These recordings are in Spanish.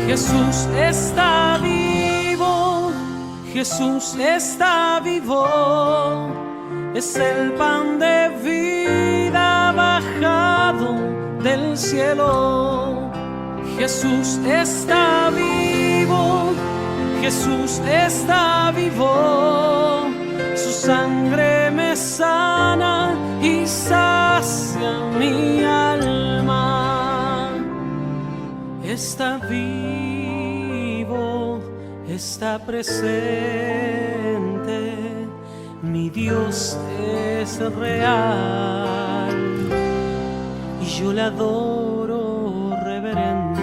Jesús está vivo, Jesús está vivo, es el pan de vida bajado del cielo. Jesús está vivo, Jesús está vivo, su sangre me sana y sacia mi alma. Está vivo, está presente, mi Dios es real y yo le adoro reverente.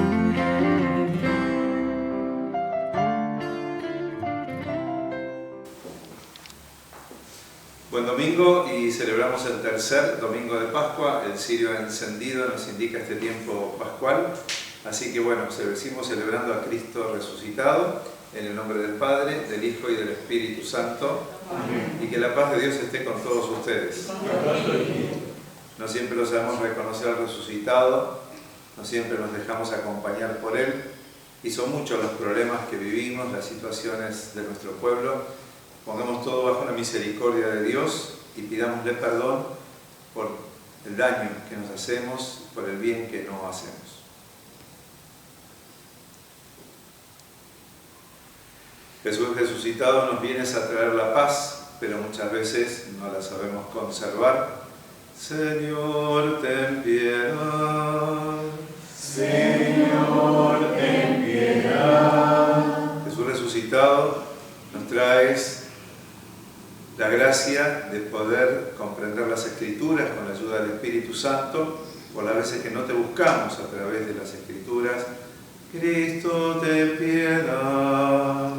Buen domingo, y celebramos el tercer domingo de Pascua. El cirio encendido nos indica este tiempo pascual. Así que bueno, seguimos celebrando a Cristo resucitado, en el nombre del Padre, del Hijo y del Espíritu Santo. Amén. Y que la paz de Dios esté con todos ustedes. No siempre lo sabemos reconocer al resucitado, no siempre nos dejamos acompañar por Él, y son muchos los problemas que vivimos, las situaciones de nuestro pueblo. Pongamos todo bajo la misericordia de Dios y pidámosle perdón por el daño que nos hacemos, por el bien que no hacemos. Jesús resucitado nos vienes a traer la paz, pero muchas veces no la sabemos conservar. Señor, ten piedad. Señor, ten piedad. Jesús resucitado, nos traes la gracia de poder comprender las Escrituras con la ayuda del Espíritu Santo, por las veces que no te buscamos a través de las Escrituras. Cristo, ten piedad.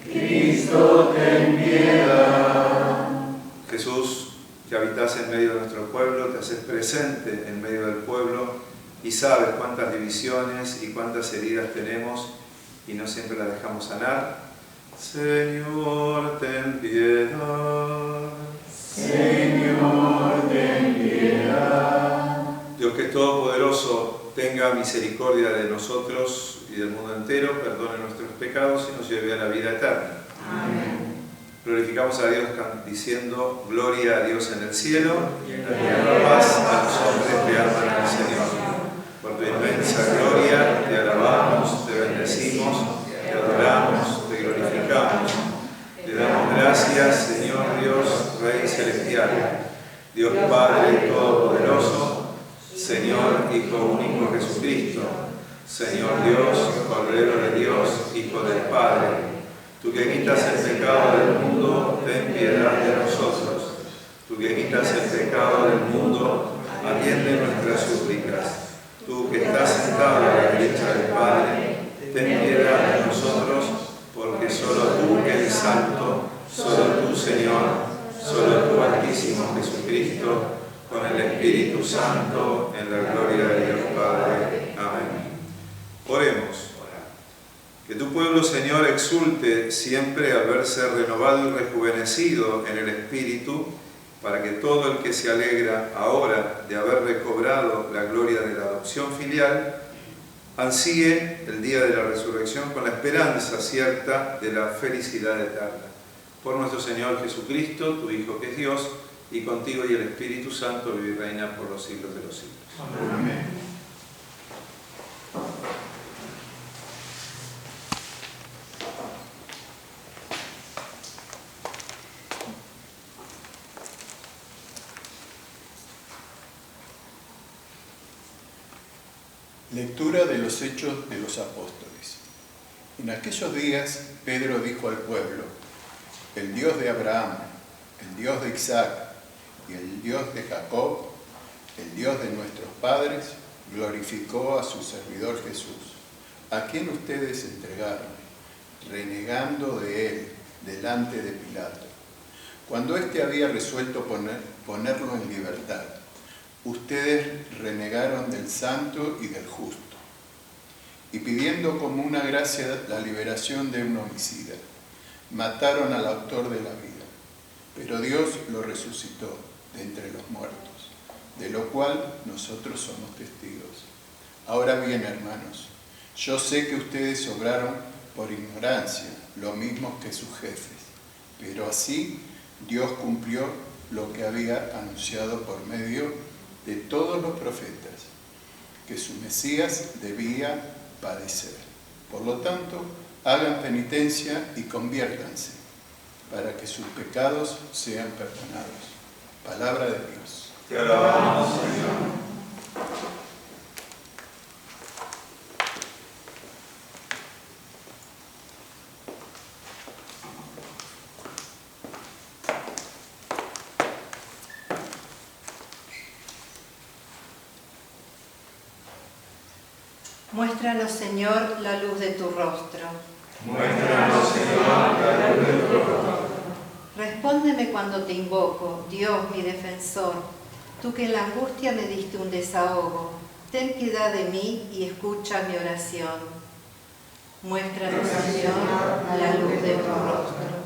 Cristo, ten piedad. Jesús, que habitas en medio de nuestro pueblo, te haces presente en medio del pueblo y sabes cuántas divisiones y cuántas heridas tenemos y no siempre las dejamos sanar. Señor, ten piedad. Señor, ten piedad. Dios, que es todopoderoso, tenga misericordia de nosotros y del mundo entero, perdone nuestros pecados y nos lleve a la vida eterna. Amén. Glorificamos a Dios diciendo: gloria a Dios en el cielo, y en la tierra paz a los hombres que aman al Señor. Por tu inmensa gloria te alabamos, te bendecimos, te adoramos, te glorificamos. Te damos gracias, Señor Dios, Rey celestial, Dios Padre todopoderoso, Señor Hijo único Jesucristo, Señor Dios, Cordero de Dios, Hijo del Padre. Tú que quitas el pecado del mundo, ten piedad de nosotros. Tú que quitas el pecado del mundo, atiende nuestras súplicas. Tú que estás sentado a la derecha del Padre, ten piedad de nosotros, porque solo tú eres santo, solo tú, Señor, solo tú, Altísimo Jesucristo, con el Espíritu Santo, en la gloria de Dios Padre. Amén. Oremos. Que tu pueblo, Señor, exulte siempre al verse renovado y rejuvenecido en el Espíritu, para que todo el que se alegra ahora de haber recobrado la gloria de la adopción filial, ansíe el día de la resurrección con la esperanza cierta de la felicidad eterna. Por nuestro Señor Jesucristo, tu Hijo que es Dios, y contigo y el Espíritu Santo vive y reina por los siglos de los siglos. Amén. Lectura de los Hechos de los Apóstoles. En aquellos días Pedro dijo al pueblo: el Dios de Abraham, el Dios de Isaac y el Dios de Jacob, el Dios de nuestros padres, glorificó a su servidor Jesús, a quien ustedes entregaron, renegando de él delante de Pilato, cuando éste había resuelto ponerlo en libertad. Ustedes renegaron del santo y del justo, y pidiendo como una gracia la liberación de un homicida, mataron al autor de la vida, pero Dios lo resucitó de entre los muertos, de lo cual nosotros somos testigos. Ahora bien, hermanos, Yo sé que ustedes obraron por ignorancia, lo mismo que sus jefes, pero así Dios cumplió lo que había anunciado por medio de todos los profetas, que su Mesías debía padecer. Por lo tanto, hagan penitencia y conviértanse, para que sus pecados sean perdonados. Palabra de Dios. Te alabamos, Señor. Muéstranos, Señor, la luz de tu rostro. Muéstranos, Señor, la luz de tu rostro. Respóndeme cuando te invoco, Dios mi defensor. Tú que en la angustia me diste un desahogo, ten piedad de mí y escucha mi oración. Muéstranos, Señor, la luz de tu rostro.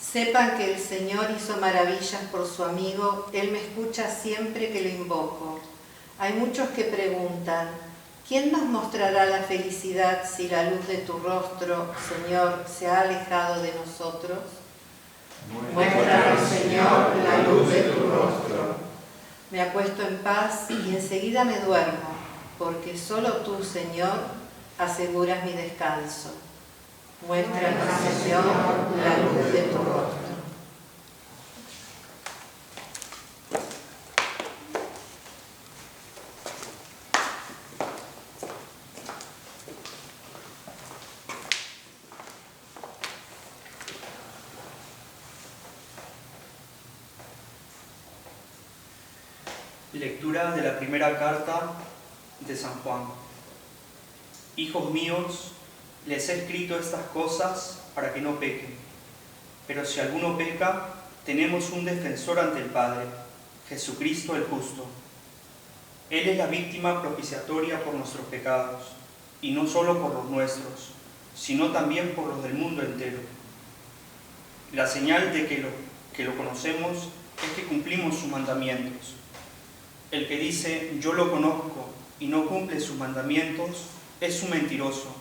Sepan que el Señor hizo maravillas por su amigo, Él me escucha siempre que lo invoco. Hay muchos que preguntan, ¿quién nos mostrará la felicidad si la luz de tu rostro, Señor, se ha alejado de nosotros? Muéstranos, Señor, la luz de tu rostro. Me acuesto en paz y enseguida me duermo, porque solo tú, Señor, aseguras mi descanso. Muéstranos, Señor, la luz de tu rostro. Lectura de la primera carta de San Juan. Hijos míos, les he escrito estas cosas para que no pequen. Pero si alguno peca, tenemos un defensor ante el Padre, Jesucristo el justo. Él es la víctima propiciatoria por nuestros pecados, y no solo por los nuestros, sino también por los del mundo entero. La señal de que lo conocemos es que cumplimos sus mandamientos. El que dice, yo lo conozco, y no cumple sus mandamientos, es un mentiroso,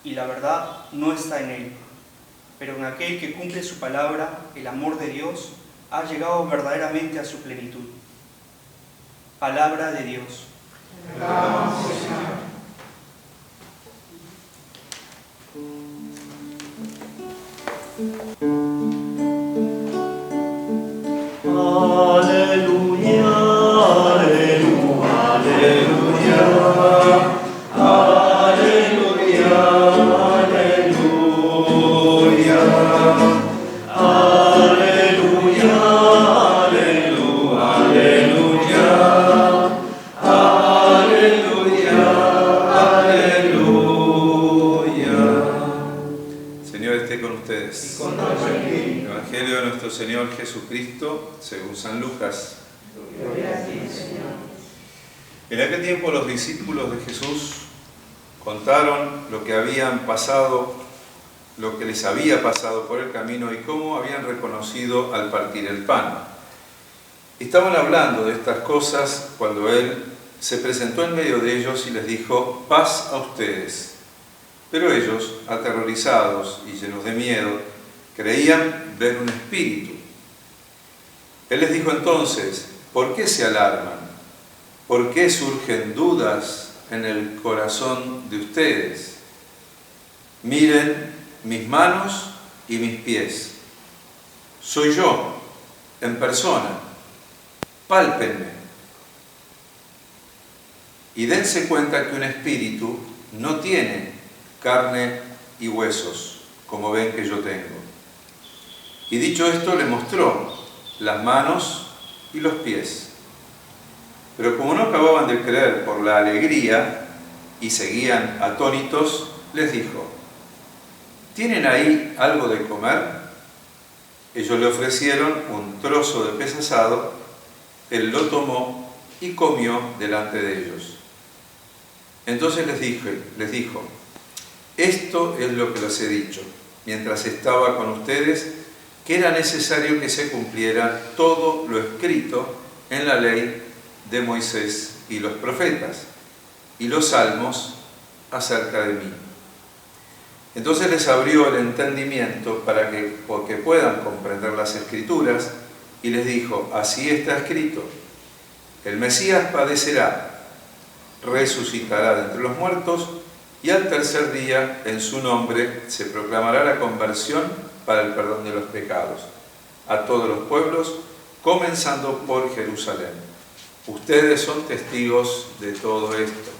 y la verdad no está en él. Pero en aquel que cumple su palabra, el amor de Dios ha llegado verdaderamente a su plenitud. Palabra de Dios. Alabamos, Señor. Aleluya, aleluya, aleluya, aleluya, aleluya, aleluya, aleluya, aleluya. Señor esté con ustedes. Y con nuestro espíritu. Evangelio de nuestro Señor Jesucristo según San Lucas. Gloria a ti, Señor. En aquel tiempo los discípulos de Jesús contaron lo que habían pasado, lo que les había pasado por el camino y cómo habían reconocido al partir el pan. Estaban hablando de estas cosas cuando Él se presentó en medio de ellos y les dijo, paz a ustedes. Pero ellos, aterrorizados y llenos de miedo, creían ver un espíritu. Él les dijo entonces, ¿por qué se alarman? ¿Por qué surgen dudas en el corazón de ustedes? Miren mis manos y mis pies. Soy yo, en persona. Pálpenme. Y dense cuenta que un espíritu no tiene carne y huesos, como ven que yo tengo. Y dicho esto, le mostró las manos y los pies. Pero como no acababan de creer por la alegría y seguían atónitos, les dijo, ¿tienen ahí algo de comer? Ellos le ofrecieron un trozo de pez asado, él lo tomó y comió delante de ellos. Entonces les dijo, esto es lo que les he dicho, mientras estaba con ustedes, que era necesario que se cumpliera todo lo escrito en la ley de Moisés y los profetas, y los salmos acerca de mí. Entonces les abrió el entendimiento porque puedan comprender las Escrituras, y les dijo: así está escrito, el Mesías padecerá, resucitará de entre los muertos, y al tercer día en su nombre se proclamará la conversión para el perdón de los pecados a todos los pueblos, comenzando por Jerusalén. Ustedes son testigos de todo esto.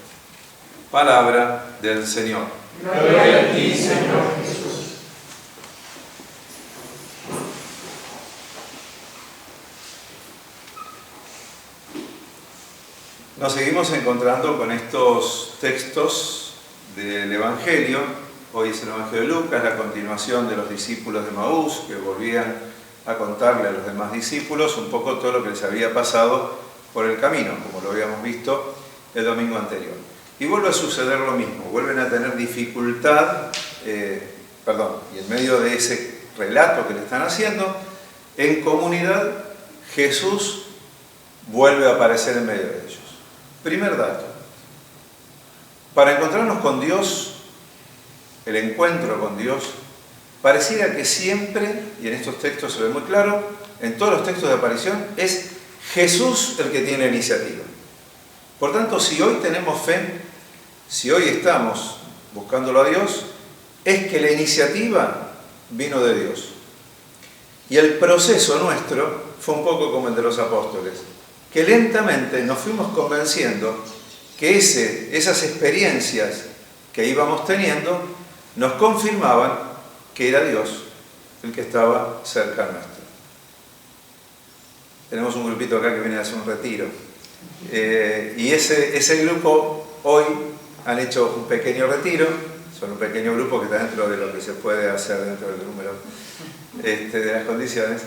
Palabra del Señor. Gloria a ti, Señor Jesús. Nos seguimos encontrando con estos textos del Evangelio. Hoy es el Evangelio de Lucas, la continuación de los discípulos de Maús, que volvían a contarle a los demás discípulos un poco todo lo que les había pasado por el camino, como lo habíamos visto el domingo anterior. Y vuelve a suceder lo mismo, vuelven a tener dificultad, y en medio de ese relato que le están haciendo, en comunidad, Jesús vuelve a aparecer en medio de ellos. Primer dato: para encontrarnos con Dios, el encuentro con Dios, pareciera que siempre, y en estos textos se ve muy claro, en todos los textos de aparición, es Jesús el que tiene iniciativa. Por tanto, si hoy tenemos fe, si hoy estamos buscándolo a Dios, es que la iniciativa vino de Dios. Y el proceso nuestro fue un poco como el de los apóstoles, que lentamente nos fuimos convenciendo que esas experiencias que íbamos teniendo nos confirmaban que era Dios el que estaba cerca nuestro. Tenemos un grupito acá que viene a hacer un retiro. Y ese grupo hoy han hecho un pequeño retiro. Son un pequeño grupo que está dentro de lo que se puede hacer dentro del número de las condiciones.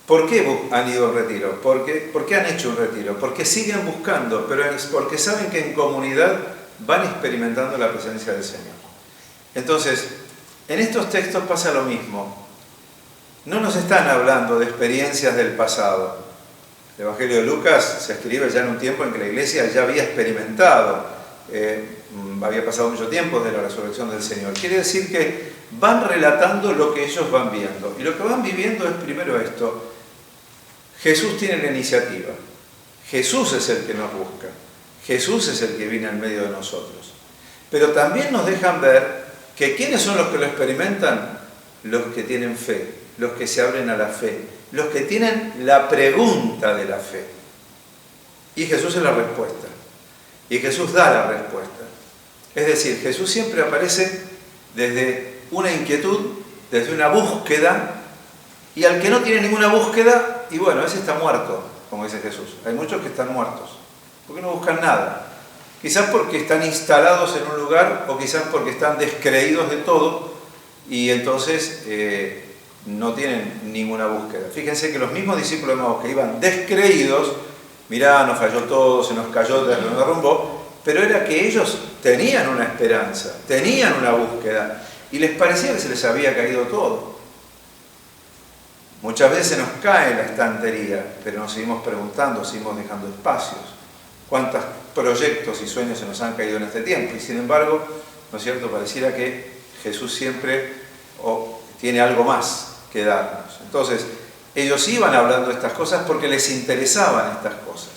¿Por qué han ido al retiro? ¿Por qué han hecho un retiro? Porque siguen buscando, pero es porque saben que en comunidad van experimentando la presencia del Señor. Entonces, en estos textos pasa lo mismo. No nos están hablando de experiencias del pasado. El Evangelio de Lucas se escribe ya en un tiempo en que la iglesia ya había experimentado, había pasado mucho tiempo desde la resurrección del Señor. Quiere decir que van relatando lo que ellos van viendo. Y lo que van viviendo es primero esto: Jesús tiene la iniciativa. Jesús es el que nos busca. Jesús es el que viene en medio de nosotros. Pero también nos dejan ver que ¿quiénes son los que lo experimentan? Los que tienen fe, los que se abren a la fe, los que tienen la pregunta de la fe. Y Jesús es la respuesta. Y Jesús da la respuesta. Es decir, Jesús siempre aparece desde una inquietud, desde una búsqueda, y al que no tiene ninguna búsqueda, y bueno, ese está muerto, como dice Jesús. Hay muchos que están muertos, porque no buscan nada. Quizás porque están instalados en un lugar, o quizás porque están descreídos de todo, y entonces no tienen ninguna búsqueda. Fíjense que los mismos discípulos de Maús que iban descreídos, mirá, nos falló todo, se nos cayó, se nos derrumbó, pero era que ellos tenían una esperanza, tenían una búsqueda, y les parecía que se les había caído todo. Muchas veces se nos cae la estantería, pero nos seguimos preguntando, seguimos dejando espacios. ¿Cuántos proyectos y sueños se nos han caído en este tiempo? Y sin embargo, ¿no es cierto?, pareciera que Jesús siempre tiene algo más que darnos. Entonces, ellos iban hablando de estas cosas porque les interesaban estas cosas.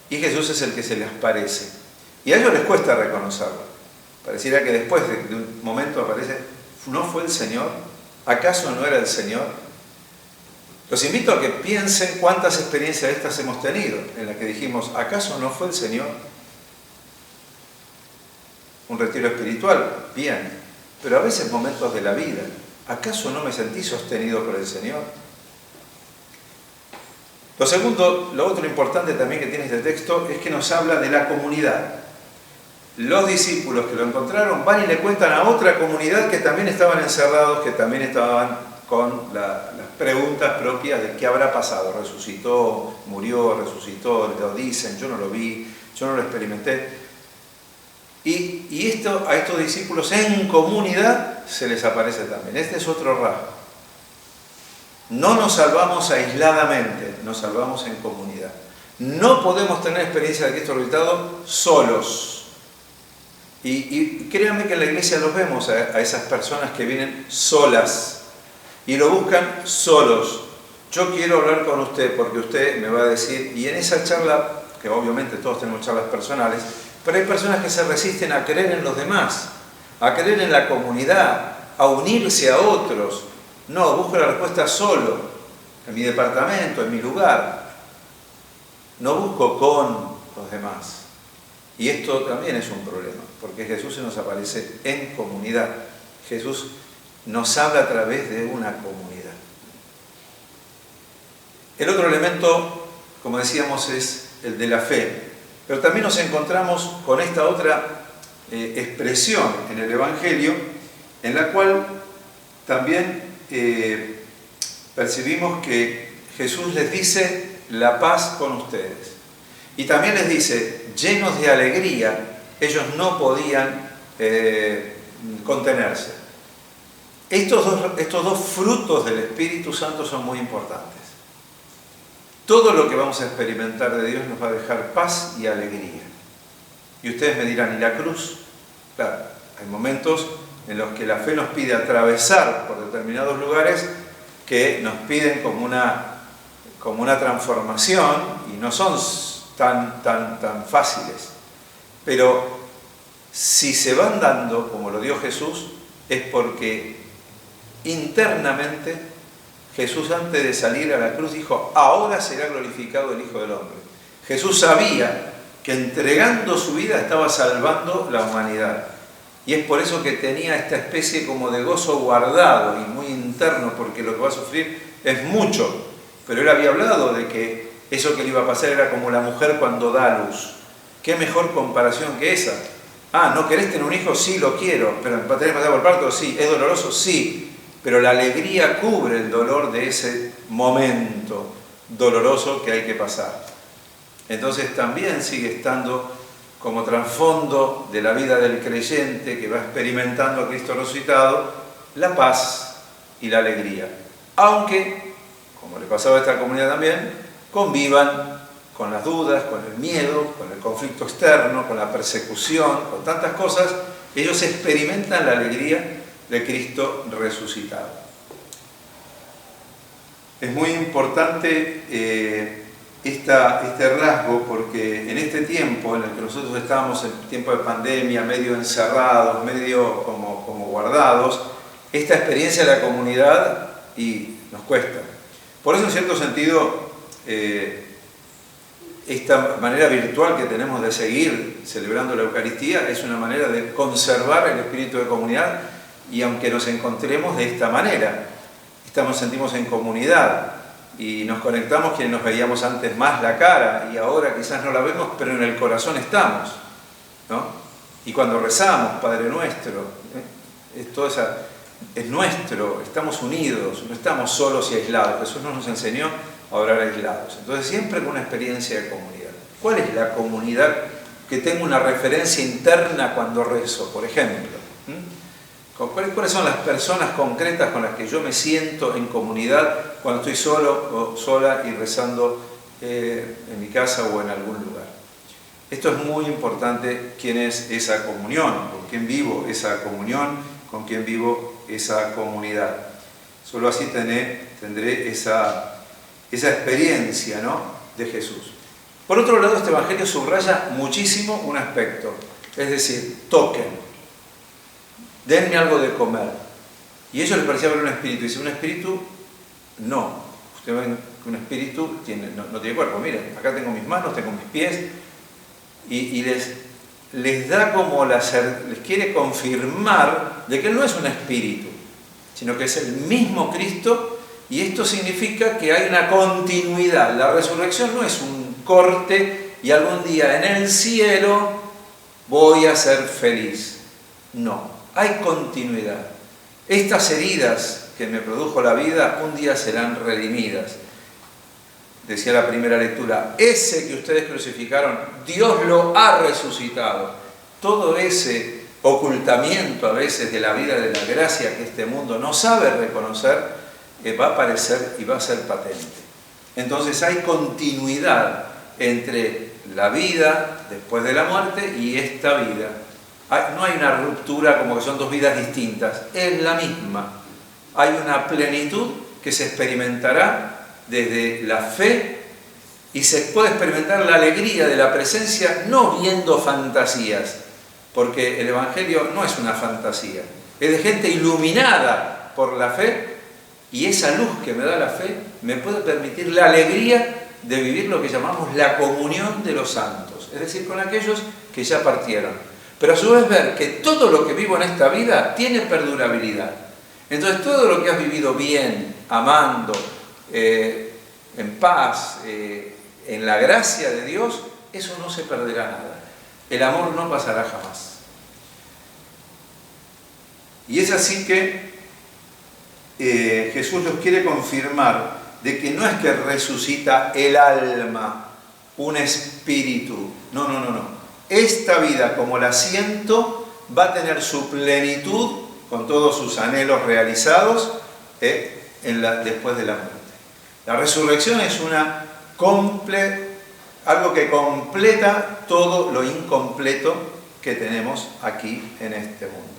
Y Jesús es el que se les parece. Y a ellos les cuesta reconocerlo. Pareciera que después de un momento aparece, ¿no fue el Señor? ¿Acaso no era el Señor? Los invito a que piensen cuántas experiencias de estas hemos tenido, en las que dijimos, ¿acaso no fue el Señor? Un retiro espiritual, bien, pero a veces momentos de la vida, ¿acaso no me sentí sostenido por el Señor? Lo otro importante también que tiene este texto es que nos habla de la comunidad. Los discípulos que lo encontraron van y le cuentan a otra comunidad que también estaban encerrados, que también estaban con las preguntas propias de qué habrá pasado. Resucitó, murió, resucitó, lo dicen, yo no lo vi, yo no lo experimenté. Y a estos discípulos en comunidad se les aparece también. Este es otro rasgo. No nos salvamos aisladamente, nos salvamos en comunidad. No podemos tener experiencia de Cristo resucitado solos. Y créanme que en la iglesia los vemos a esas personas que vienen solas y lo buscan solos. Yo quiero hablar con usted porque usted me va a decir, y en esa charla, que obviamente todos tenemos charlas personales, pero hay personas que se resisten a creer en los demás, a creer en la comunidad, a unirse a otros. No, busco la respuesta solo, en mi departamento, en mi lugar. No busco con los demás. Y esto también es un problema, porque Jesús se nos aparece en comunidad. Jesús nos habla a través de una comunidad. El otro elemento, como decíamos, es el de la fe. Pero también nos encontramos con esta otra expresión en el Evangelio, en la cual también percibimos que Jesús les dice la paz con ustedes. Y también les dice, llenos de alegría, ellos no podían contenerse. Estos dos frutos del Espíritu Santo son muy importantes. Todo lo que vamos a experimentar de Dios nos va a dejar paz y alegría. Y ustedes me dirán, ¿y la cruz? Claro, hay momentos en los que la fe nos pide atravesar por determinados lugares que nos piden como una transformación y no son tan fáciles. Pero si se van dando, como lo dio Jesús, es porque internamente Jesús, antes de salir a la cruz, dijo, ahora será glorificado el Hijo del Hombre. Jesús sabía que entregando su vida estaba salvando la humanidad. Y es por eso que tenía esta especie como de gozo guardado y muy interno, porque lo que va a sufrir es mucho. Pero él había hablado de que eso que le iba a pasar era como la mujer cuando da a luz. ¿Qué mejor comparación que esa? Ah, ¿no querés tener un hijo? Sí, lo quiero. ¿Pero tenés que pasar por parto? Sí. ¿Es doloroso? Sí. Pero la alegría cubre el dolor de ese momento doloroso que hay que pasar. Entonces también sigue estando como trasfondo de la vida del creyente que va experimentando a Cristo resucitado, la paz y la alegría. Aunque, como le pasaba a esta comunidad también, convivan con las dudas, con el miedo, con el conflicto externo, con la persecución, con tantas cosas, ellos experimentan la alegría de Cristo resucitado. Es muy importante este rasgo porque en este tiempo en el que nosotros estábamos en tiempo de pandemia, medio encerrados, medio como guardados, esta experiencia de la comunidad y nos cuesta. Por eso en cierto sentido esta manera virtual que tenemos de seguir celebrando la Eucaristía es una manera de conservar el espíritu de comunidad. Y aunque nos encontremos de esta manera, sentimos en comunidad y nos conectamos quienes nos veíamos antes más la cara y ahora quizás no la vemos, pero en el corazón estamos, ¿no? Y cuando rezamos, Padre Nuestro, es nuestro, estamos unidos, no estamos solos y aislados. Jesús no nos enseñó a orar aislados. Entonces siempre con una experiencia de comunidad. ¿Cuál es la comunidad que tengo una referencia interna cuando rezo, por ejemplo? ¿Cuáles son las personas concretas con las que yo me siento en comunidad cuando estoy solo o sola y rezando en mi casa o en algún lugar? Esto es muy importante, quién es esa comunión, con quién vivo esa comunión, con quién vivo esa comunidad. Solo así tendré esa experiencia, ¿no?, de Jesús. Por otro lado, este Evangelio subraya muchísimo un aspecto, es decir, toquen. Denme algo de comer. Y ellos les parecía ver un espíritu. Dice, un espíritu, no. Usted ve que un espíritu no tiene cuerpo. Miren, acá tengo mis manos, tengo mis pies. Y les da como les quiere confirmar de que él no es un espíritu, sino que es el mismo Cristo. Y esto significa que hay una continuidad. La resurrección no es un corte y algún día en el cielo voy a ser feliz. No. Hay continuidad. Estas heridas que me produjo la vida un día serán redimidas. Decía la primera lectura, ese que ustedes crucificaron, Dios lo ha resucitado. Todo ese ocultamiento a veces de la vida de la gracia que este mundo no sabe reconocer, va a aparecer y va a ser patente. Entonces hay continuidad entre la vida después de la muerte y esta vida. No hay una ruptura como que son dos vidas distintas, es la misma. Hay una plenitud que se experimentará desde la fe y se puede experimentar la alegría de la presencia no viendo fantasías, porque el Evangelio no es una fantasía, es de gente iluminada por la fe, y esa luz que me da la fe me puede permitir la alegría de vivir lo que llamamos la comunión de los santos, es decir, con aquellos que ya partieron. Pero a su vez ver que todo lo que vivo en esta vida tiene perdurabilidad. Entonces todo lo que has vivido bien, amando, en paz, en la gracia de Dios, eso no se perderá nada. El amor no pasará jamás. Y es así que Jesús los quiere confirmar de que no es que resucita el alma, un espíritu. No, no, no, no. Esta vida, como la siento, va a tener su plenitud con todos sus anhelos realizados después de la muerte. La resurrección es algo que completa todo lo incompleto que tenemos aquí en este mundo.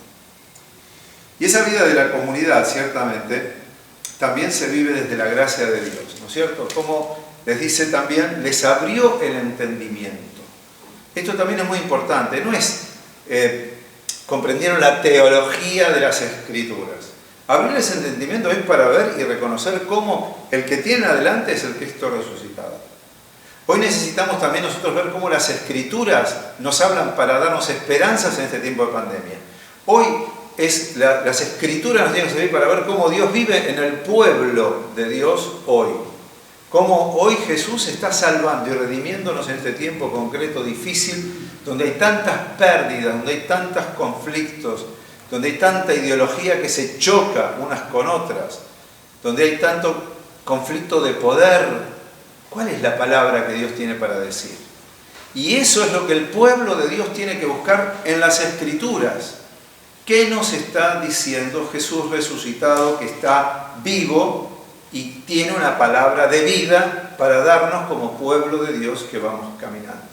Y esa vida de la comunidad, ciertamente, también se vive desde la gracia de Dios, ¿no es cierto? Como les dice también, les abrió el entendimiento. Esto también es muy importante, no es comprendieron la teología de las Escrituras. Abrir ese entendimiento es para ver y reconocer cómo el que tiene adelante es el Cristo resucitado. Hoy necesitamos también nosotros ver cómo las Escrituras nos hablan para darnos esperanzas en este tiempo de pandemia. Hoy las Escrituras nos tienen que servir para ver cómo Dios vive en el pueblo de Dios hoy. Cómo hoy Jesús está salvando y redimiéndonos en este tiempo concreto, difícil, donde hay tantas pérdidas, donde hay tantos conflictos, donde hay tanta ideología que se choca unas con otras, donde hay tanto conflicto de poder. ¿Cuál es la palabra que Dios tiene para decir? Y eso es lo que el pueblo de Dios tiene que buscar en las Escrituras. ¿Qué nos está diciendo Jesús resucitado, que está vivo y tiene una palabra de vida para darnos como pueblo de Dios que vamos caminando?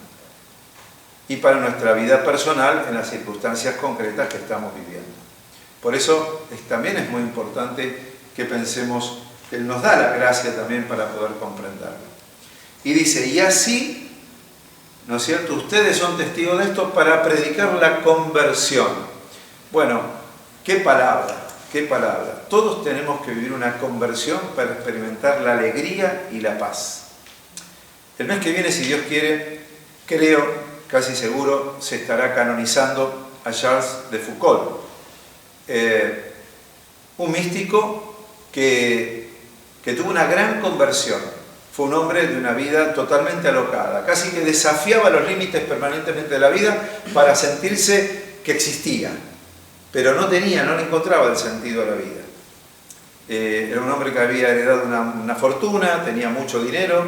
Y para nuestra vida personal en las circunstancias concretas que estamos viviendo. Por eso también es muy importante que pensemos que Él nos da la gracia también para poder comprenderlo. Y dice, y así, ¿no es cierto?, ustedes son testigos de esto para predicar la conversión. Bueno, qué palabra, qué palabra. Todos tenemos que vivir una conversión para experimentar la alegría y la paz. El mes que viene, si Dios quiere, creo, casi seguro, se estará canonizando a Charles de Foucault, un místico que tuvo una gran conversión. Fue un hombre de una vida totalmente alocada, casi que desafiaba los límites permanentemente de la vida para sentirse que existía, pero no le encontraba el sentido a la vida. Era un hombre que había heredado una fortuna, tenía mucho dinero,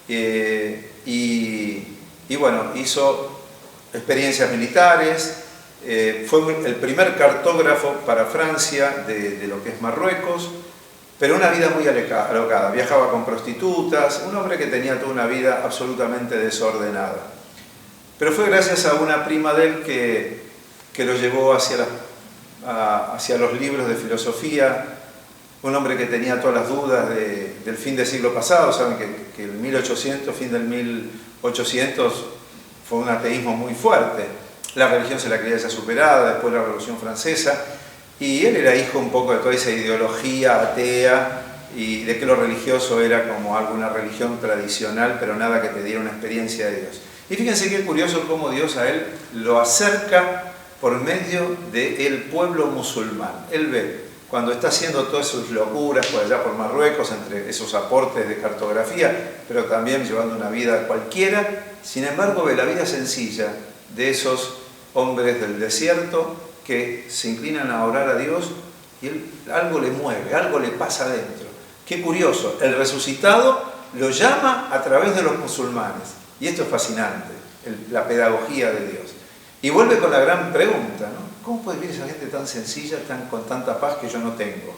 y bueno, hizo experiencias militares, fue el primer cartógrafo para Francia de lo que es Marruecos, pero una vida muy alocada, viajaba con prostitutas, un hombre que tenía toda una vida absolutamente desordenada. Pero fue gracias a una prima de él que lo llevó hacia los libros de filosofía, un hombre que tenía todas las dudas del fin del siglo pasado. Saben que el 1800, fin del 1800, fue un ateísmo muy fuerte. La religión se la creía ya superada, después la Revolución Francesa, y él era hijo un poco de toda esa ideología atea y de que lo religioso era como alguna religión tradicional, pero nada que te diera una experiencia de Dios. Y fíjense qué curioso cómo Dios a él lo acerca por medio del pueblo musulmán. Él ve, cuando está haciendo todas sus locuras por allá por Marruecos, entre esos aportes de cartografía, pero también llevando una vida cualquiera, sin embargo ve la vida sencilla de esos hombres del desierto que se inclinan a orar a Dios y algo le mueve, algo le pasa adentro. Qué curioso, el resucitado lo llama a través de los musulmanes. Y esto es fascinante, la pedagogía de Dios. Y vuelve con la gran pregunta, ¿no? ¿Cómo puede vivir esa gente tan sencilla, con tanta paz que yo no tengo,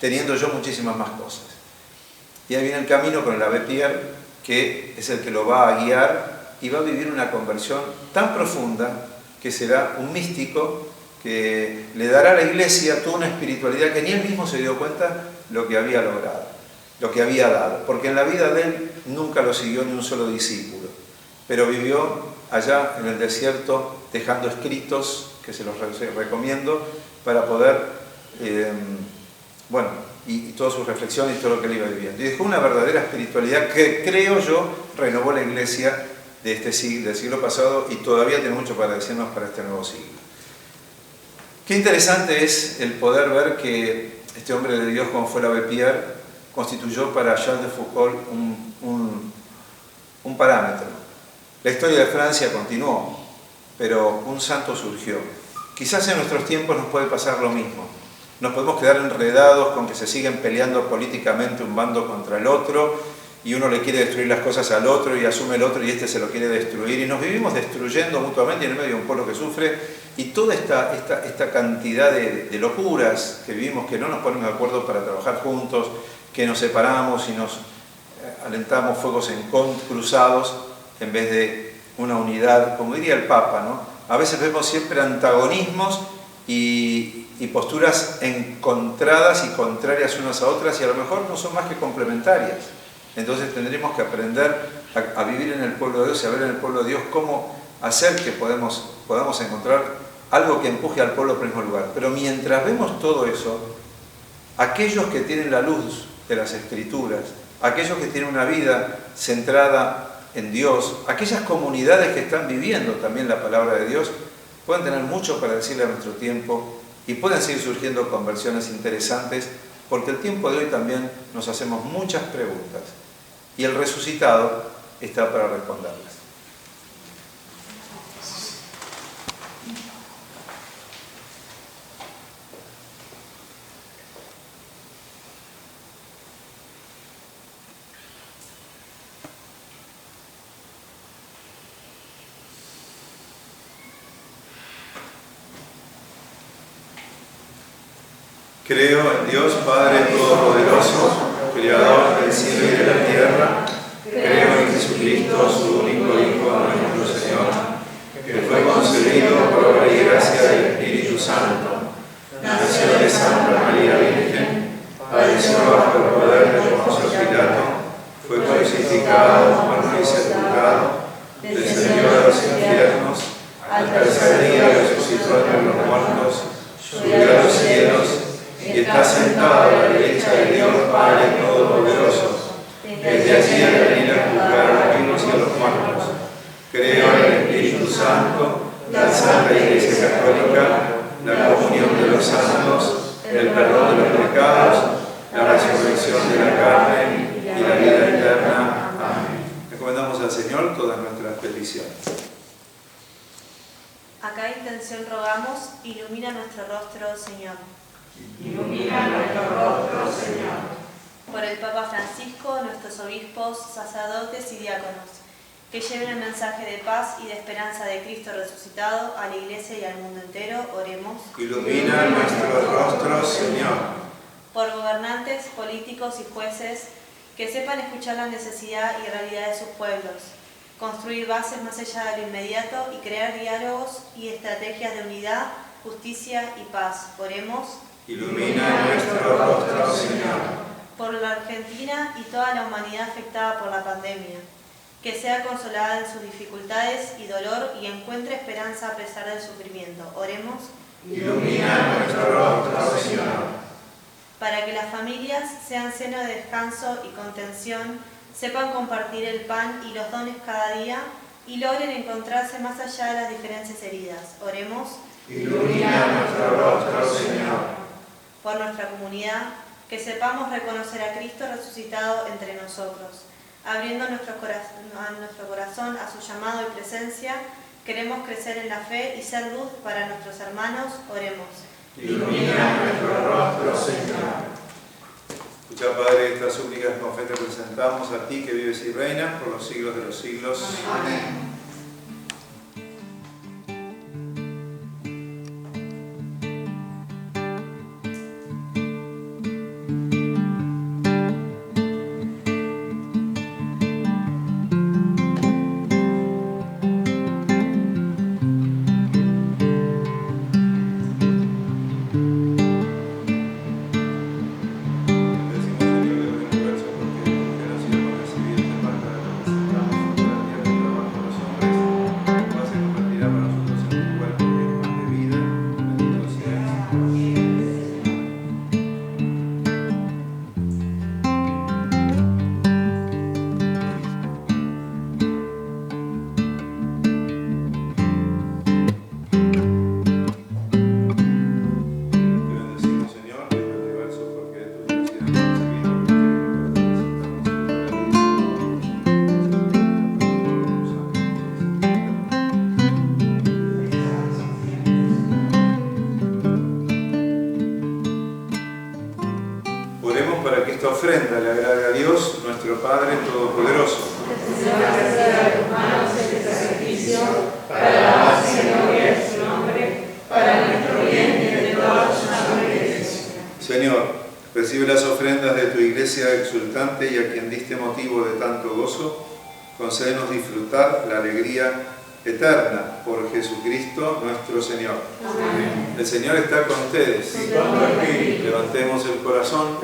teniendo yo muchísimas más cosas? Y ahí viene el camino con el Abbé Pierre, que es el que lo va a guiar y va a vivir una conversión tan profunda que será un místico que le dará a la Iglesia toda una espiritualidad que ni él mismo se dio cuenta lo que había logrado, lo que había dado, porque en la vida de él nunca lo siguió ni un solo discípulo, pero vivió allá en el desierto dejando escritos que se los recomiendo para poder, y todas sus reflexiones y todo lo que él iba viviendo. Y dejó una verdadera espiritualidad que, creo yo, renovó la Iglesia de este siglo, del siglo pasado, y todavía tiene mucho para decirnos para este nuevo siglo. Qué interesante es el poder ver que este hombre de Dios, como fue Robespierre, constituyó para Charles de Foucault un parámetro. La historia de Francia continuó, pero un santo surgió. Quizás en nuestros tiempos nos puede pasar lo mismo. Nos podemos quedar enredados con que se siguen peleando políticamente un bando contra el otro, y uno le quiere destruir las cosas al otro y asume el otro y este se lo quiere destruir, y nos vivimos destruyendo mutuamente en el medio de un pueblo que sufre, y toda esta cantidad de locuras que vivimos, que no nos ponemos de acuerdo para trabajar juntos, que nos separamos y nos alentamos fuegos cruzados en vez de una unidad, como diría el Papa, ¿no? A veces vemos siempre antagonismos y posturas encontradas y contrarias unas a otras, y a lo mejor no son más que complementarias. Entonces tendremos que aprender a vivir en el pueblo de Dios y a ver en el pueblo de Dios cómo hacer que podamos encontrar algo que empuje al pueblo por el mismo lugar. Pero mientras vemos todo eso, aquellos que tienen la luz de las Escrituras, aquellos que tienen una vida centrada en Dios, aquellas comunidades que están viviendo también la palabra de Dios, pueden tener mucho para decirle a nuestro tiempo y pueden seguir surgiendo conversiones interesantes, porque el tiempo de hoy también nos hacemos muchas preguntas y el resucitado está para responderlas. Creo en Dios Padre Todopoderoso, Creador del cielo y de la tierra. Creo en Jesucristo, su único Hijo, nuestro Señor, que fue concebido por obra y gracia del Espíritu Santo. Nació de Santa María Virgen, padeció bajo el poder de Poncio Pilato, fue crucificado, muerto y sepultado, descendió a los infiernos, al tercer día resucitó entre los muertos, subió a los cielos y está sentado a la derecha de Dios Padre Todopoderoso. Desde allí ha de venir a juzgar a los vivos y a los muertos. Creo en el Espíritu Santo, la Santa Iglesia Católica, la comunión de los santos, el perdón de los pecados, la resurrección de la carne y la vida eterna. Amén. Encomendamos al Señor todas nuestras peticiones. A cada intención rogamos, ilumina nuestro rostro, Señor. Ilumina nuestro rostro, Señor. Por el Papa Francisco, nuestros obispos, sacerdotes y diáconos, que lleven el mensaje de paz y de esperanza de Cristo resucitado a la Iglesia y al mundo entero, oremos. Ilumina nuestro rostro, Señor. Por gobernantes, políticos y jueces, que sepan escuchar la necesidad y realidad de sus pueblos, construir bases más allá de lo inmediato y crear diálogos y estrategias de unidad, justicia y paz. Oremos. Ilumina nuestro rostro, Señor. Por la Argentina y toda la humanidad afectada por la pandemia, que sea consolada en sus dificultades y dolor y encuentre esperanza a pesar del sufrimiento. Oremos. Ilumina nuestro rostro, Señor. Para que las familias sean seno de descanso y contención, sepan compartir el pan y los dones cada día y logren encontrarse más allá de las diferencias heridas. Oremos. Ilumina nuestro rostro, Señor. Por nuestra comunidad, que sepamos reconocer a Cristo resucitado entre nosotros. Abriendo nuestro corazón a su llamado y presencia, queremos crecer en la fe y ser luz para nuestros hermanos. Oremos. Ilumina nuestro rostro, Señor. Escucha, Padre, estas súplicas con fe te presentamos a ti que vives y reinas por los siglos de los siglos. Amén. audiencia exultante y a quien diste motivo de tanto gozo, concédenos disfrutar la alegría eterna por Jesucristo nuestro Señor. Amén. El Señor está con ustedes. Levantemos el corazón.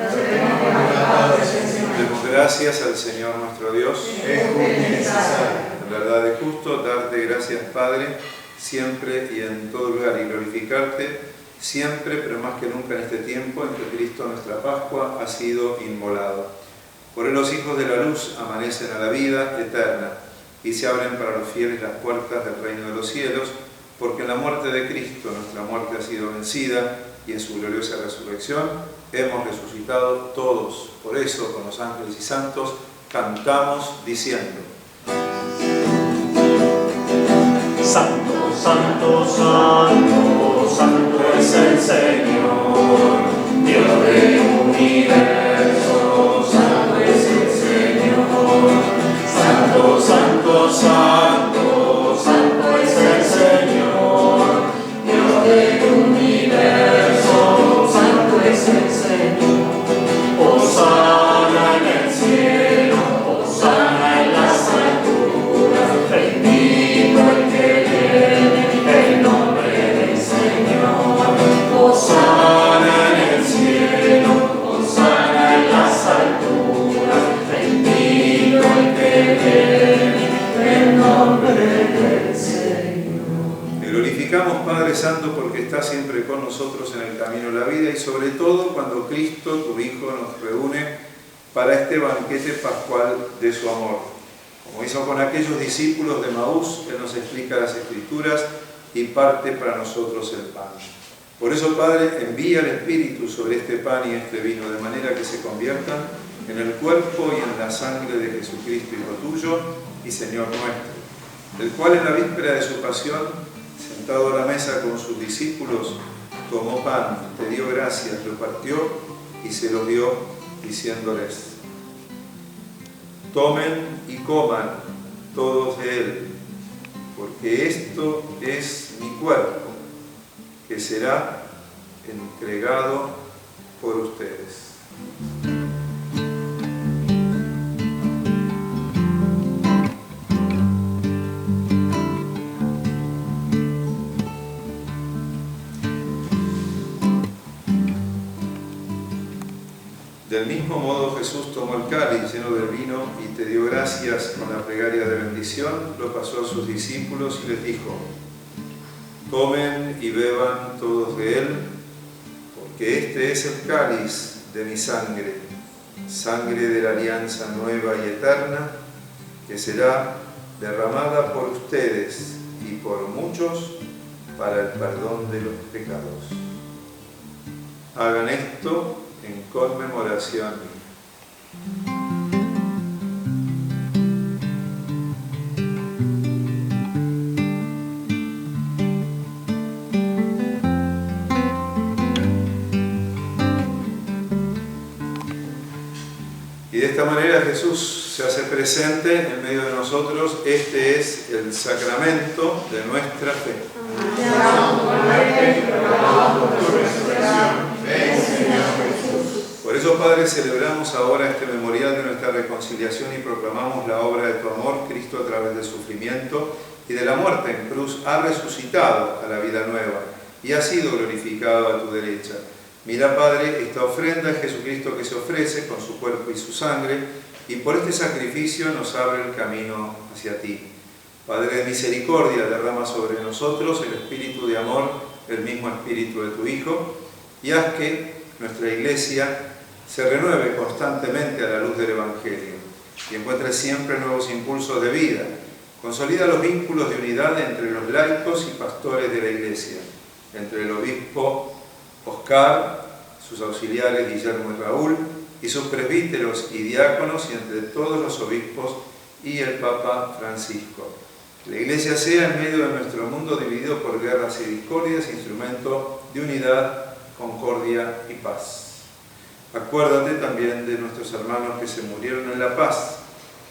Demos gracias al Señor nuestro Dios. En verdad es justo darte gracias, Padre, siempre y en todo lugar, y glorificarte siempre, pero más que nunca en este tiempo en que Cristo, nuestra Pascua, ha sido inmolado. Por él los hijos de la luz amanecen a la vida eterna y se abren para los fieles las puertas del reino de los cielos, porque en la muerte de Cristo nuestra muerte ha sido vencida y en su gloriosa resurrección hemos resucitado todos. Por eso, con los ángeles y santos, cantamos diciendo: Santo, santo, santo, santo es el Señor, Dios del universo, santo es el Señor. Santo, santo, santo, santo es el Señor, Dios del universo, santo es el Señor. Hosana en el cielo, hosana en las alturas, bendito el que viene, el nombre del Señor. Hosana en el cielo, hosana en las alturas, bendito el que viene, el nombre del Señor. Te glorificamos, Padre Santo, porque estás siempre con nosotros en el camino de la vida y sobre todo cuando Cristo, tu Hijo, nos reúne para este banquete pascual de su amor. Como hizo con aquellos discípulos de Maús, Él nos explica las Escrituras y parte para nosotros el pan. Por eso, Padre, envía el Espíritu sobre este pan y este vino, de manera que se conviertan en el cuerpo y en la sangre de Jesucristo, Hijo tuyo y Señor nuestro, el cual en la víspera de su pasión, sentado a la mesa con sus discípulos, tomó pan, te dio gracias, lo partió y se lo dio, diciéndoles: tomen y coman todos de él, porque esto es mi cuerpo, que será entregado por ustedes. Del mismo modo Jesús tomó el cáliz lleno de vino y te dio gracias con la plegaria de bendición, lo pasó a sus discípulos y les dijo: tomen y beban todos de él, porque este es el cáliz de mi sangre, sangre de la alianza nueva y eterna, que será derramada por ustedes y por muchos para el perdón de los pecados. Hagan esto en conmemoración mía. Y de esta manera Jesús se hace presente en medio de nosotros. Este es el sacramento de nuestra fe. Por eso, Padre, celebramos ahora este memorial de nuestra reconciliación y proclamamos la obra de tu amor. Cristo, a través del sufrimiento y de la muerte en cruz, ha resucitado a la vida nueva y ha sido glorificado a tu derecha. Mira, Padre, esta ofrenda es Jesucristo que se ofrece con su cuerpo y su sangre, y por este sacrificio nos abre el camino hacia ti. Padre de misericordia, derrama sobre nosotros el espíritu de amor, el mismo espíritu de tu Hijo, y haz que nuestra Iglesia se renueve constantemente a la luz del Evangelio y encuentre siempre nuevos impulsos de vida. Consolida los vínculos de unidad entre los laicos y pastores de la Iglesia, entre el obispo Oscar, sus auxiliares Guillermo y Raúl, y sus presbíteros y diáconos, y entre todos los obispos y el Papa Francisco. La Iglesia sea, en medio de nuestro mundo dividido por guerras y discordias, instrumento de unidad, concordia y paz. Acuérdate también de nuestros hermanos que se murieron en la paz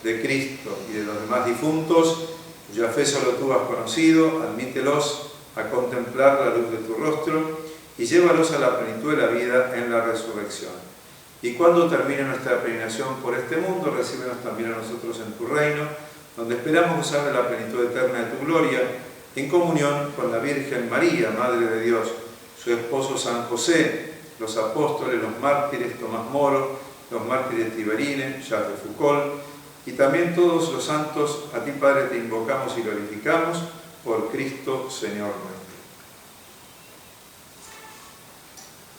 de Cristo y de los demás difuntos, cuya fe solo tú has conocido. Admítelos a contemplar la luz de tu rostro y llévalos a la plenitud de la vida en la resurrección. Y cuando termine nuestra peregrinación por este mundo, recíbenos también a nosotros en tu reino, donde esperamos gozar de la plenitud eterna de tu gloria, en comunión con la Virgen María, Madre de Dios, su esposo San José, los apóstoles, los mártires Tomás Moro, los mártires Tiberine, Jacques de Foucault, y también todos los santos. A ti, Padre, te invocamos y glorificamos, por Cristo, Señor nuestro.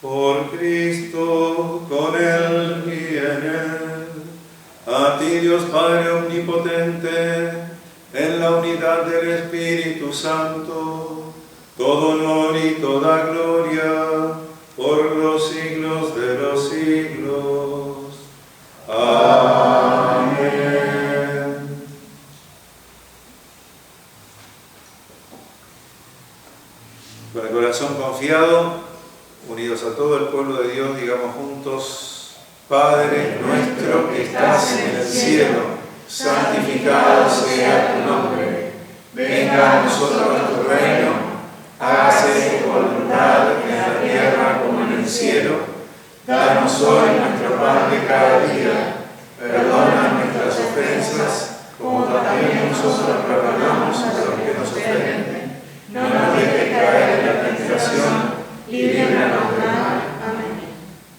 Por Cristo, con Él y en Él, a ti, Dios Padre omnipotente, en la unidad del Espíritu Santo, todo honor y toda gloria, por los siglos de los siglos. Amén. Con el corazón confiado, unidos a todo el pueblo de Dios, digamos juntos: Padre nuestro que estás en el cielo, santificado sea tu nombre. Venga a nosotros tu reino, hágase tu voluntad en la tierra como en el cielo. Danos hoy nuestro pan de cada día, perdona nuestras ofensas, como también nosotros perdonamos a los que nos ofenden. No nos dejes caer en la tentación, líbranos del mal. Amén.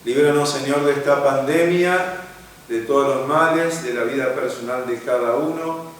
Líbranos, Señor, de esta pandemia, de todos los males, de la vida personal de cada uno,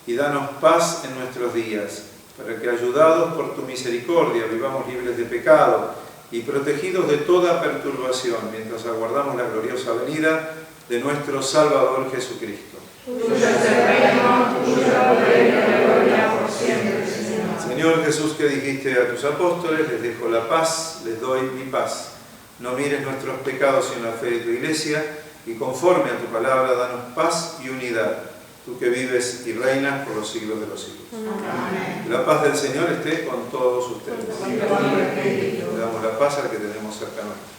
y danos paz en nuestros días, para que, ayudados por tu misericordia, vivamos libres de pecado y protegidos de toda perturbación, mientras aguardamos la gloriosa venida de nuestro Salvador Jesucristo. Tuyo es el reino, tuyo el poder y la gloria por siempre, Señor. Señor Jesús, que dijiste a tus apóstoles: les dejo la paz, les doy mi paz. No mires nuestros pecados sino la fe de tu Iglesia, y conforme a tu palabra, danos paz y unidad, tú que vives y reinas por los siglos de los siglos. Amén. La paz del Señor esté con todos ustedes. Le damos la paz al que tenemos cerca nuestro.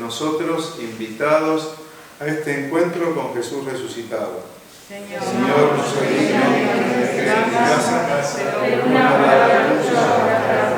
Nosotros invitados a este encuentro con Jesús resucitado. Señor, no soy digno de que entres en mi casa, pero una palabra tuya bastará.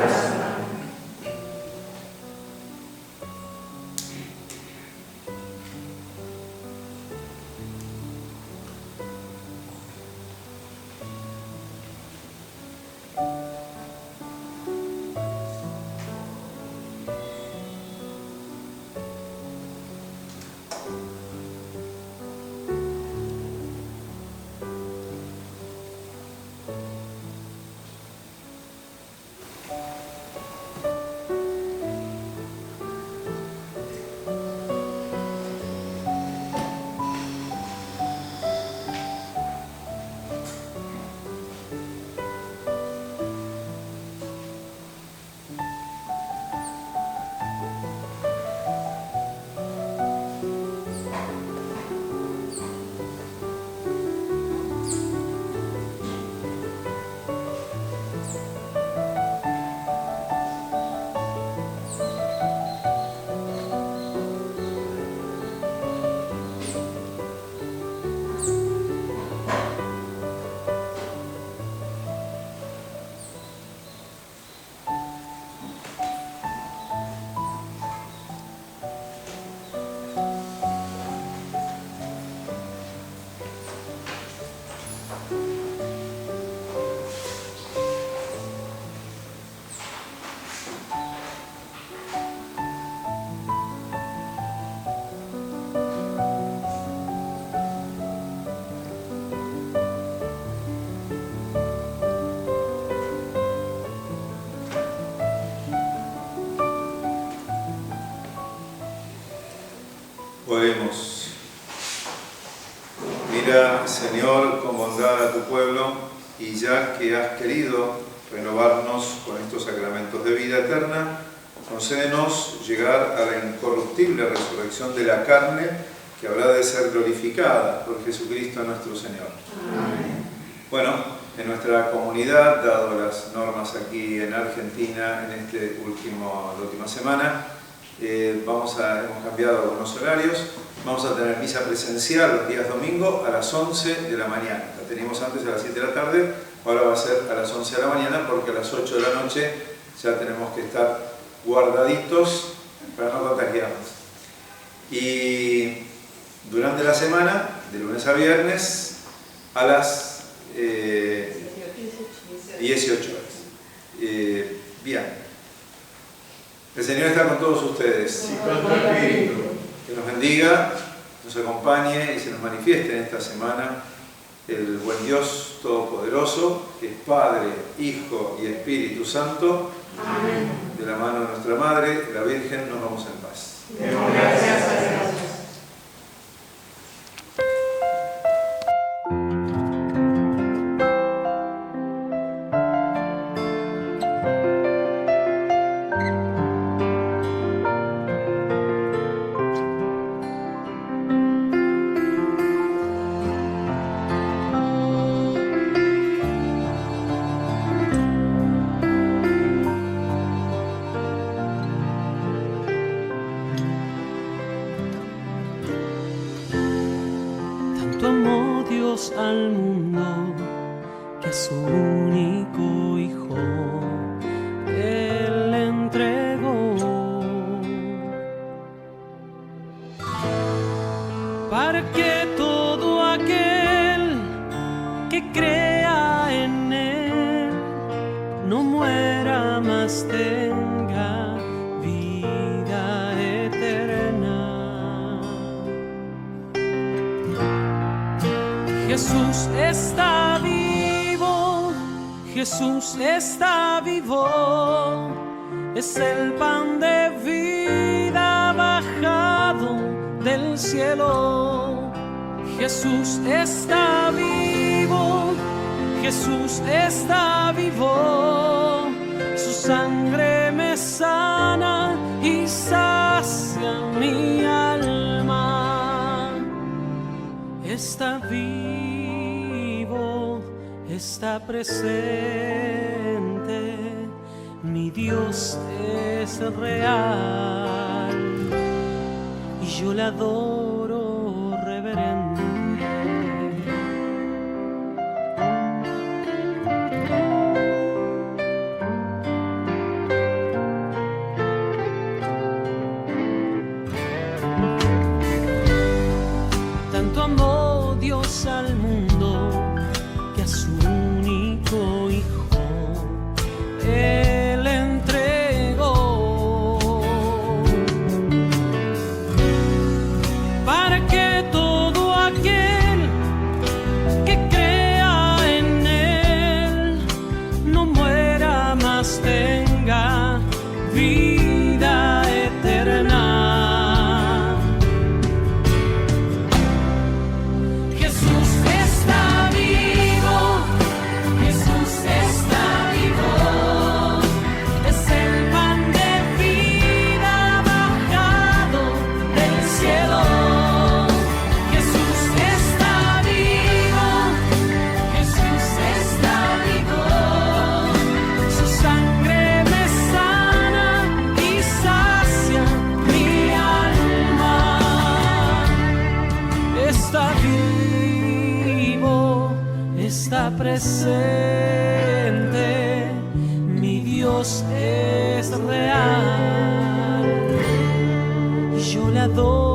Mira, Señor, con bondad a tu pueblo, y ya que has querido renovarnos con estos sacramentos de vida eterna, concédenos llegar a la incorruptible resurrección de la carne, que habrá de ser glorificada por Jesucristo nuestro Señor. Amén. Bueno, en nuestra comunidad, dado las normas aquí en Argentina en la última semana, hemos cambiado algunos horarios. Vamos a tener misa presencial los días domingo a las 11 de la mañana. La teníamos antes a las 7 de la tarde, ahora va a ser a las 11 de la mañana porque a las 8 de la noche ya tenemos que estar guardaditos para no contagiarnos. Y durante la semana, de lunes a viernes, a las 18 horas. Bien. El Señor está con todos ustedes. Y con tu espíritu. Que nos bendiga, nos acompañe y se nos manifieste en esta semana el buen Dios Todopoderoso, que es Padre, Hijo y Espíritu Santo. Amén. De la mano de nuestra Madre, la Virgen, nos vamos en paz. Demos gracias a Dios. Al mundo que a su único Hijo Él entregó, para que todo aquel que crea en Él no muera, mas tenga vida eterna. Jesús está vivo, Jesús está vivo, es el pan de vida bajado del cielo. Jesús está vivo, Jesús está vivo, su sangre me sana y sacia mi alma. Está vivo, está presente, mi Dios es real y yo le adoro reverente. Tanto amó Dios al mundo que a su único Hijo Él entregó, para que todo aquel que crea en Él no muera, mas tenga vida eterna. Está presente, mi Dios es real, yo le adoro.